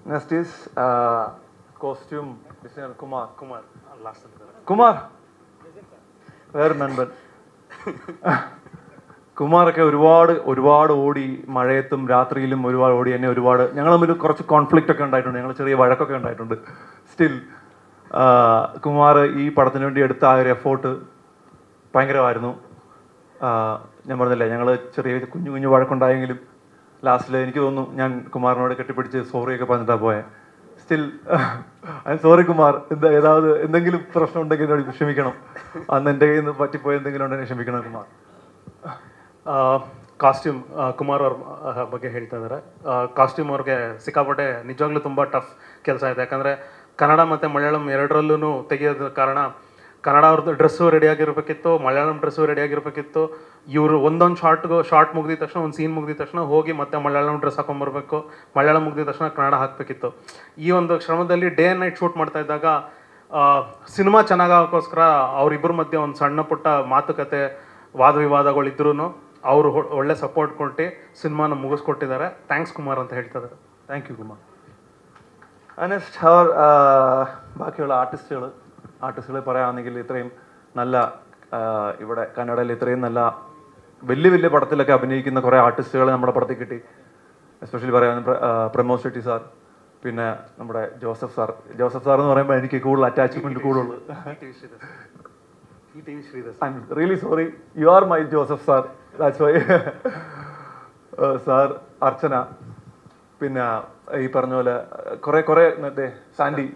Next is costume designer Kumar. Last. Kumar, വേറെ നൻപൻ. കുമാറൊക്കെ ഒരുപാട് ഓടി, മഴയത്തും രാത്രിയിലും ഒരുപാട് ഓടി. എന്നെ ഒരുപാട്, ഞങ്ങൾ തമ്മിൽ കുറച്ച് കോൺഫ്ലിക്റ്റ് ഒക്കെ ഉണ്ടായിട്ടുണ്ട്, ഞങ്ങൾ ചെറിയ വഴക്കൊക്കെ ഉണ്ടായിട്ടുണ്ട്. സ്റ്റിൽ കുമാർ ഈ പടത്തിന് വേണ്ടി എടുത്ത ആ ഒരു എഫോർട്ട് ഭയങ്കരമായിരുന്നു. ഞാൻ പറഞ്ഞില്ലേ, ഞങ്ങൾ ചെറിയ കുഞ്ഞു വഴക്കുണ്ടായെങ്കിലും ലാസ്റ്റിൽ എനിക്ക് തോന്നുന്നു ഞാൻ കുമാറിനോട് കെട്ടിപ്പിടിച്ച് സോറിയൊക്കെ പറഞ്ഞിട്ടാണ് പോയത്. Still I am sorry Kumar. എന്തെങ്കിലും പ്രശ്നം ഉണ്ടെങ്കിൽ എന്നോട് ക്ഷമിക്കണം. അന്ന് എൻ്റെ കയ്യിൽ നിന്ന് പറ്റിപ്പോയി എന്തെങ്കിലും ഉണ്ടെങ്കിൽ ക്ഷമിക്കണം കുമാർ. ಕಾಸ್ಟ್ಯೂಮ್ ಕುಮಾರ್ ಅವ್ರ ಬಗ್ಗೆ ಹೇಳ್ತಾ ಇದ್ದಾರೆ. ಕಾಸ್ಟ್ಯೂಮ್ ಅವ್ರಿಗೆ ಸಿಕ್ಕಾಪಟ್ಟೆ ನಿಜವಾಗ್ಲೂ ತುಂಬ ಟಫ್ ಕೆಲಸ ಇದೆ. ಯಾಕಂದರೆ ಕನ್ನಡ ಮತ್ತು ಮಲಯಾಳಂ ಎರಡರಲ್ಲೂ ತೆಗೆಯೋದ ಕಾರಣ ಕನ್ನಡ ಅವ್ರದ್ದು ಡ್ರೆಸ್ಸು ರೆಡಿಯಾಗಿರ್ಬೇಕಿತ್ತು, ಮಲಯಾಳಂ ಡ್ರೆಸ್ಸು ರೆಡಿಯಾಗಿರ್ಬೇಕಿತ್ತು. ಇವರು ಒಂದೊಂದು ಶಾರ್ಟ್ ಮುಗಿದ ತಕ್ಷಣ, ಒಂದು ಸೀನ್ ಮುಗಿದ ತಕ್ಷಣ ಹೋಗಿ ಮತ್ತೆ ಮಲಯಾಳಂ ಡ್ರೆಸ್ ಹಾಕೊಂಬರ್ಬೇಕು, ಮಲಯಾಳಂ ಮುಗಿದ ತಕ್ಷಣ ಕನ್ನಡ ಹಾಕಬೇಕಿತ್ತು. ಈ ಒಂದು ಶ್ರಮದಲ್ಲಿ ಡೇ ಆ್ಯಂಡ್ ನೈಟ್ ಶೂಟ್ ಮಾಡ್ತಾ ಇದ್ದಾಗ ಸಿನಿಮಾ ಚೆನ್ನಾಗೋಕ್ಕೋಸ್ಕರ ಅವರಿಬ್ಬರ ಮಧ್ಯೆ ಒಂದು ಸಣ್ಣ ಪುಟ್ಟ ಮಾತುಕತೆ, ವಾದ ವಿವಾದಗಳಿದ್ರೂ ಅವರು ಒಳ್ಳೆ ಸಪೋರ್ಟ್ ಕೊಟ್ಟು ಸಿನಿಮಾನ ಮುಗಿಸ್ಕೊಟ್ಟಿದ್ದಾರೆ. ಥ್ಯಾಂಕ್ಸ್ ಕುಮಾರ್ ಅಂತ ಹೇಳ್ತಾ ಇದ್ದಾರೆ. Thank you Kumar. നെക്സ്റ്റ് അവർ ബാക്കിയുള്ള ആർട്ടിസ്റ്റുകളെ പറയുകയാണെങ്കിൽ ഇത്രയും നല്ല ഇവിടെ കന്നഡയിൽ ഇത്രയും നല്ല വലിയ പടത്തിലൊക്കെ അഭിനയിക്കുന്ന കുറേ ആർട്ടിസ്റ്റുകൾ നമ്മുടെ പടത്തിൽ കിട്ടി. എസ്പെഷ്യലി പറയാൻ പ്രമോദ് ഷെട്ടി സാർ, പിന്നെ നമ്മുടെ ജോസഫ് സാർ എന്ന് പറയുമ്പോൾ എനിക്ക് കൂടുതൽ അറ്റാച്ച്മെൻറ്റ് കൂടുതലുള്ളൂ. I am really sorry, you are my Joseph sir, that's why. Sir, Archana, പിന്നെ ഈ പറഞ്ഞ പോലെ കുറേ മറ്റേ സാൻഡി,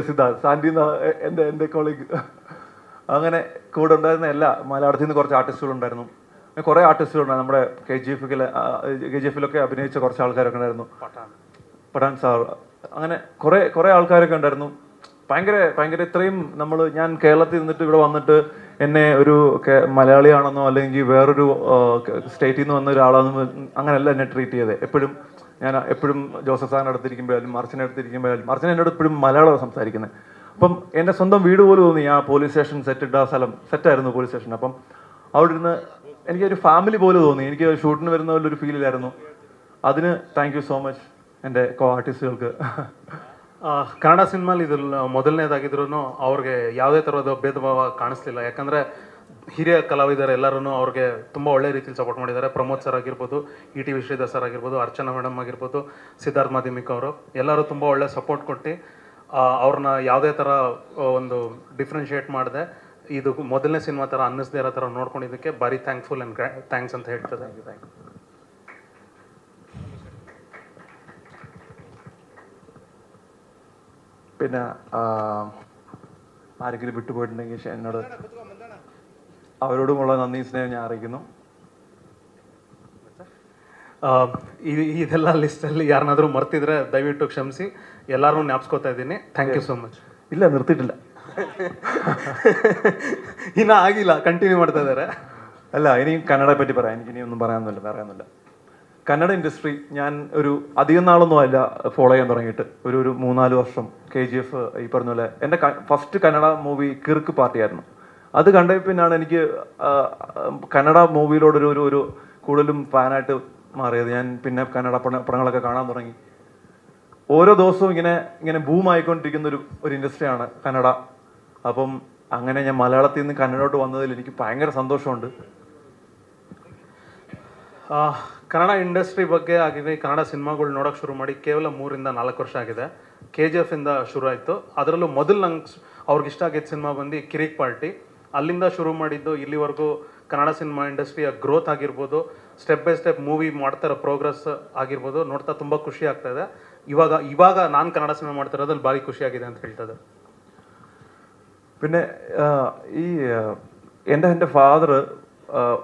സിദ്ധാർത്ഥ്, സാൻഡി എൻ്റെ കോളേജ്, അങ്ങനെ കൂടെ ഉണ്ടായിരുന്ന എല്ലാ മലയാളത്തിൽ നിന്ന് കുറച്ച് ആർട്ടിസ്റ്റുകളുണ്ടായിരുന്നു. കുറേ ആർട്ടിസ്റ്റുകളുണ്ടായിരുന്നു. നമ്മുടെ KGF-ലൊക്കെ അഭിനയിച്ച കുറച്ച് ആൾക്കാരൊക്കെ ഉണ്ടായിരുന്നു. പഠാൻ സാർ, അങ്ങനെ കുറേ ആൾക്കാരൊക്കെ ഉണ്ടായിരുന്നു. ഭയങ്കര ഇത്രയും ഞാൻ കേരളത്തിൽ നിന്നിട്ട് ഇവിടെ വന്നിട്ട് എന്നെ ഒരു മലയാളിയാണെന്നോ അല്ലെങ്കിൽ വേറൊരു സ്റ്റേറ്റിൽ നിന്ന് വന്ന ഒരാളാണെന്നോ അങ്ങനെയല്ല എന്നെ ട്രീറ്റ് ചെയ്തത്. ഞാൻ എപ്പോഴും ജോസഫ് സാറിൻ്റെ അടുത്തിരിക്കുമ്പോഴാലും അർച്ചന അടുത്തിരിക്കുമ്പോഴാലും അർച്ചന എന്നോട് എപ്പോഴും മലയാളമാണ് സംസാരിക്കുന്നത്. അപ്പം എൻ്റെ സ്വന്തം വീട് പോലെ തോന്നി ആ പോലീസ് സ്റ്റേഷൻ സെറ്റായിരുന്നു പോലീസ് സ്റ്റേഷൻ. അപ്പം അവിടെ ഇരുന്ന് എനിക്കൊരു ഫാമിലി പോലെ തോന്നി. എനിക്ക് ഷൂട്ടിന് വരുന്ന പോലെ ഒരു ഫീലിലായിരുന്നു. അതിന് താങ്ക് യു സോ മച്ച് എൻ്റെ കോ ആർട്ടിസ്റ്റുകൾക്ക്. ಕನ್ನಡ ಸಿನಿಮಾಲಿ ಇದು ಮೊದಲನೇದಾಗಿದ್ರೂ ಅವ್ರಿಗೆ ಯಾವುದೇ ಥರದ ಭೇದ ಭಾವ ಕಾಣಿಸ್ಲಿಲ್ಲ. ಯಾಕಂದರೆ ಹಿರಿಯ ಕಲಾವಿದರು ಎಲ್ಲರೂ ಅವ್ರಿಗೆ ತುಂಬ ಒಳ್ಳೆ ರೀತಿಯಲ್ಲಿ ಸಪೋರ್ಟ್ ಮಾಡಿದ್ದಾರೆ. ಪ್ರಮೋದ್ ಸರ್ ಆಗಿರ್ಬೋದು, ETV ಶ್ರೀಧರ್ ಸರ್ ಆಗಿರ್ಬೋದು, ಅರ್ಚನಾ ಮೇಡಮ್ ಆಗಿರ್ಬೋದು, ಸಿದ್ಧಾರ್ಥ್ ಮಾಧ್ಯಮಿಕ್ ಅವರು ಎಲ್ಲರೂ ತುಂಬ ಒಳ್ಳೆ ಸಪೋರ್ಟ್ ಕೊಟ್ಟು ಅವ್ರನ್ನ ಯಾವುದೇ ಥರ ಒಂದು ಡಿಫ್ರೆನ್ಷಿಯೇಟ್ ಮಾಡಿದೆ ಇದು ಮೊದಲನೇ ಸಿನಿಮಾ ಥರ ಅನ್ನಿಸ್ದೇ ಇರೋ ಥರ ನೋಡ್ಕೊಂಡಿದ್ದಕ್ಕೆ ಭಾರಿ ಥ್ಯಾಂಕ್ಫುಲ್ ಆ್ಯಂಡ್ ಥ್ಯಾಂಕ್ಸ್ ಅಂತ ಹೇಳ್ತದೆ. Thank you. പിന്നെ ആരെങ്കിലും വിട്ടുപോയിട്ടുണ്ടെങ്കിൽ എന്നോട് അവരോടുമുള്ള നന്ദി സ്നേഹം ഞാൻ അറിയിക്കുന്നു. ಇದೆಲ್ಲ ಲಿಸ್ಟಲ್ಲಿ ಯಾರನ್ನಾದರೂ ಮರ್ತಿದ್ರೆ ದಯವಿಟ್ಟು ಕ್ಷಮಿಸಿ. ಎಲ್ಲರೂ ಜ್ಞಾಪಿಸ್ಕೋತಾ ಇದ್ದೀನಿ. Thank you so much. ಇಲ್ಲ, നിർത്തിയിട്ടില്ല, ಇನ್ನೂ ಆಗಿಲ್ಲ, ಕಂಟಿನ್ಯೂ ಮಾಡ್ತಾ ഇದ್ದಾರೆ. അല്ല, ഇനിയും കന്നഡയെ പറ്റി പറയാം. എനിക്ക് ഇനിയൊന്നും പറയാനൊന്നുമില്ല. കന്നഡ ഇൻഡസ്ട്രി ഞാൻ ഒരു അധികം നാളൊന്നും അല്ല ഫോളോ ചെയ്യാൻ തുടങ്ങിയിട്ട്. ഒരു 3-4 വർഷം KGF ഈ പറഞ്ഞ പോലെ എൻ്റെ ഫസ്റ്റ് കന്നഡ മൂവി കിർക്ക് പാർട്ടിയായിരുന്നു. അത് കണ്ടപ്പോൾ പിന്നാണ് എനിക്ക് കന്നഡ മൂവിയിലോടൊരു കൂടുതലും ഫാനായിട്ട് മാറിയത്. ഞാൻ പിന്നെ കന്നഡ പടങ്ങളൊക്കെ കാണാൻ തുടങ്ങി. ഓരോ ദിവസവും ഇങ്ങനെ ബൂമായിക്കൊണ്ടിരിക്കുന്ന ഒരു ഇൻഡസ്ട്രിയാണ് കന്നഡ. അപ്പം അങ്ങനെ ഞാൻ മലയാളത്തിൽ നിന്ന് കന്നഡോട്ട് വന്നതിൽ എനിക്ക് ഭയങ്കര സന്തോഷമുണ്ട്. ಕನ್ನಡ ಇಂಡಸ್ಟ್ರಿ ಬಗ್ಗೆ ಆಗಿದೆ, ಕನ್ನಡ ಸಿನಿಮಾಗಳು ನೋಡೋಕೆ ಶುರು ಮಾಡಿ ಕೇವಲ 3-4 ವರ್ಷ ಆಗಿದೆ. KGF-ಇಂದ ಶುರು ಆಯಿತು. ಅದರಲ್ಲೂ ಮೊದಲು ನಂಗೆ ಅವ್ರಿಗೆ ಇಷ್ಟ ಆಗಿದ್ದ ಸಿನಿಮಾ ಬಂದು ಕಿರಿಕ್ ಪಾರ್ಟಿ. ಅಲ್ಲಿಂದ ಶುರು ಮಾಡಿದ್ದು ಇಲ್ಲಿವರೆಗೂ ಕನ್ನಡ ಸಿನಿಮಾ ಇಂಡಸ್ಟ್ರಿಯ ಗ್ರೋತ್ ಆಗಿರ್ಬೋದು, ಸ್ಟೆಪ್ ಬೈ ಸ್ಟೆಪ್ ಮೂವಿ ಮಾಡ್ತಾರೋ ಪ್ರೋಗ್ರೆಸ್ ಆಗಿರ್ಬೋದು ನೋಡ್ತಾ ತುಂಬ ಖುಷಿ ಆಗ್ತಾಯಿದೆ. ಇವಾಗ ನಾನು ಕನ್ನಡ ಸಿನಿಮಾ ಮಾಡ್ತಿರೋದ್ರಲ್ಲಿ ಭಾರಿ ಖುಷಿಯಾಗಿದೆ ಅಂತ ಹೇಳ್ತದೆ. പിന്നെ ഈ എൻ്റെ ഫാദർ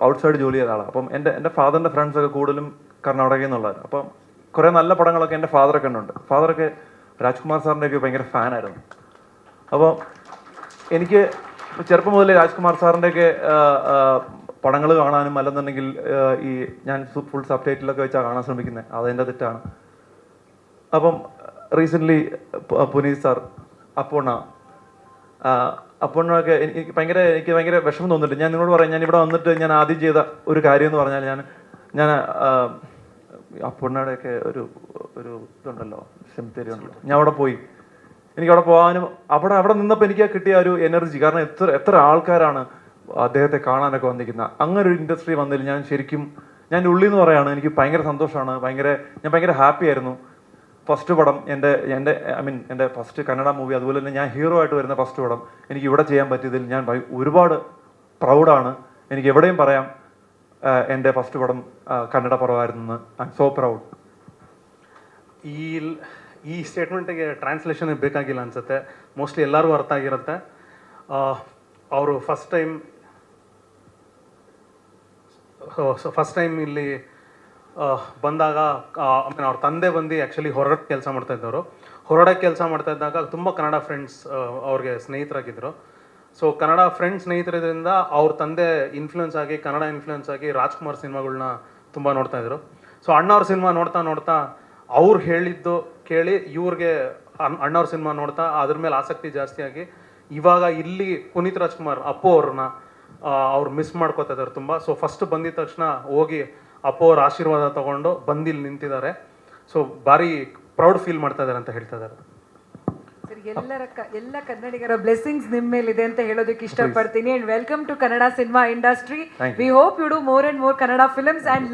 ഔട്ട്സൈഡ് ജോലി ചെയ്ത ആളാണ്. അപ്പം എൻ്റെ ഫാദറിൻ്റെ ഫ്രണ്ട്സൊക്കെ കൂടുതലും കർണാടകയിൽ നിന്നുള്ളവരാണ്. അപ്പം കുറേ നല്ല പടങ്ങളൊക്കെ എൻ്റെ ഫാദറൊക്കെ ഉണ്ട്. ഫാദറൊക്കെ രാജ്കുമാർ സാറിൻ്റെയൊക്കെ ഭയങ്കര ഫാനായിരുന്നു. അപ്പോൾ എനിക്ക് ചെറുപ്പം മുതലേ രാജ്കുമാർ സാറിൻ്റെയൊക്കെ പടങ്ങൾ കാണാനും അല്ലെന്നുണ്ടെങ്കിൽ ഈ ഞാൻ ഫുൾ സബ് ടൈറ്റിലൊക്കെ വെച്ചാൽ കാണാൻ ശ്രമിക്കുന്നത്. അതെൻ്റെ തെറ്റാണ്. അപ്പം റീസെൻ്റ്ലി പുനീത് സാർ, അപ്പോഴൊക്കെ എനിക്ക് ഭയങ്കര വിഷമം തോന്നിയിട്ട് ഞാൻ നിങ്ങളോട് പറയാം. ഞാൻ ഇവിടെ വന്നിട്ട് ഞാൻ ആദ്യം ചെയ്ത ഒരു കാര്യം എന്ന് പറഞ്ഞാൽ ഞാൻ അപ്പോഴൊക്കെ ഒരു ഇതുണ്ടല്ലോ സെമിത്തേരി ഉണ്ടല്ലോ, ഞാൻ അവിടെ പോയി. എനിക്ക് അവിടെ പോകാനും അവിടെ നിന്നപ്പോൾ എനിക്ക് കിട്ടിയ ഒരു എനർജി, കാരണം എത്ര ആൾക്കാരാണ് അദ്ദേഹത്തെ കാണാനൊക്കെ വന്നിരിക്കുന്നത്. അങ്ങനെ ഒരു ഇൻഡസ്ട്രി വന്നതിൽ ഞാൻ ശരിക്കും, ഞാൻ ഉള്ളിൽ നിന്ന് പറയാണ്, എനിക്ക് ഭയങ്കര സന്തോഷമാണ്, ഞാൻ ഭയങ്കര ഹാപ്പി ആയിരുന്നു. ഫസ്റ്റ് പടം എൻ്റെ എൻ്റെ ഫസ്റ്റ് കന്നഡ മൂവി, അതുപോലെ തന്നെ ഞാൻ ഹീറോ ആയിട്ട് വരുന്ന ഫസ്റ്റ് പടം എനിക്ക് ഇവിടെ ചെയ്യാൻ പറ്റിയതിൽ ഞാൻ ഒരുപാട് പ്രൗഡാണ്. എനിക്ക് എവിടെയും പറയാം എൻ്റെ ഫസ്റ്റ് പടം കന്നഡ പടമായിരുന്നു. I am so proud. ಈ ಸ್ಟೇಟ್ಮೆಂಟಿಗೆ ಟ್ರಾನ್ಸ್ಲೇಷನ್ ಬೇಕಾಗಿಲ್ಲ ಅನಿಸುತ್ತೆ, ಮೋಸ್ಟ್ಲಿ ಎಲ್ಲರಿಗೂ ಅರ್ಥ ಆಗಿರುತ್ತೆ. ಅವರು ಫಸ್ಟ್ ಟೈಮ್ ಇಲ್ಲಿ ಬಂದಾಗ ಅವ್ರ ತಂದೆ ಬಂದು ಆ್ಯಕ್ಚುಲಿ ಹೊರಗಡೆ ಕೆಲಸ ಮಾಡ್ತಾಯಿದ್ದವರು. ಹೊರಗಡೆ ಕೆಲಸ ಮಾಡ್ತಾ ಇದ್ದಾಗ ತುಂಬ ಕನ್ನಡ ಫ್ರೆಂಡ್ಸ್ ಅವ್ರಿಗೆ ಸ್ನೇಹಿತರಾಗಿದ್ದರು. ಸೊ ಕನ್ನಡ ಫ್ರೆಂಡ್ಸ್ ಸ್ನೇಹಿತರಿದ್ರಿಂದ ಅವ್ರ ತಂದೆ ಇನ್ಫ್ಲುಯೆನ್ಸ್ ಆಗಿ, ಕನ್ನಡ ಇನ್ಫ್ಲುಯೆನ್ಸ್ ಆಗಿ ರಾಜ್ಕುಮಾರ್ ಸಿನಿಮಾಗಳನ್ನ ತುಂಬ ನೋಡ್ತಾಯಿದ್ರು. ಸೊ ಅಣ್ಣವ್ರ ಸಿನಿಮಾ ನೋಡ್ತಾ ಅವ್ರು ಹೇಳಿದ್ದು ಕೇಳಿ ಇವ್ರಿಗೆ ಅಣ್ಣವ್ರ ಸಿನಿಮಾ ನೋಡ್ತಾ ಅದ್ರ ಮೇಲೆ ಆಸಕ್ತಿ ಜಾಸ್ತಿ ಆಗಿ, ಇವಾಗ ಇಲ್ಲಿ ಪುನೀತ್ ರಾಜ್ಕುಮಾರ್ ಅಪ್ಪು ಅವ್ರನ್ನ ಅವ್ರು ಮಿಸ್ ಮಾಡ್ಕೋತಾ ಇದ್ದಾರೆ ತುಂಬ. ಸೊ ಫಸ್ಟ್ ಬಂದಿದ ತಕ್ಷಣ ಹೋಗಿ ಅಪ್ಪು ಅವ್ರ ಆಶೀರ್ವಾದ ತಗೊಂಡು ಬಂದಿಲ್ಲಿ ನಿಂತಿದ್ದಾರೆ. ಸೊ ಭಾರಿ ಪ್ರೌಡ್ ಫೀಲ್ ಮಾಡ್ತಾ ಇದ್ದಾರೆ ಅಂತ ಹೇಳ್ತಾ ಇದ್ದಾರೆ. ಎಲ್ಲ ಕನ್ನಡಿಗರ ಬ್ಲೆಸ್ಸಿಂಗ್ಸ್ ನಿಮ್ಮ ಮೇಲಿದೆ ಅಂತ ಹೇಳೋದಕ್ಕೆ ಇಷ್ಟಪಡ್ತೀನಿ. And welcome to Kannada cinema industry. We hope you do more and more Kannada films and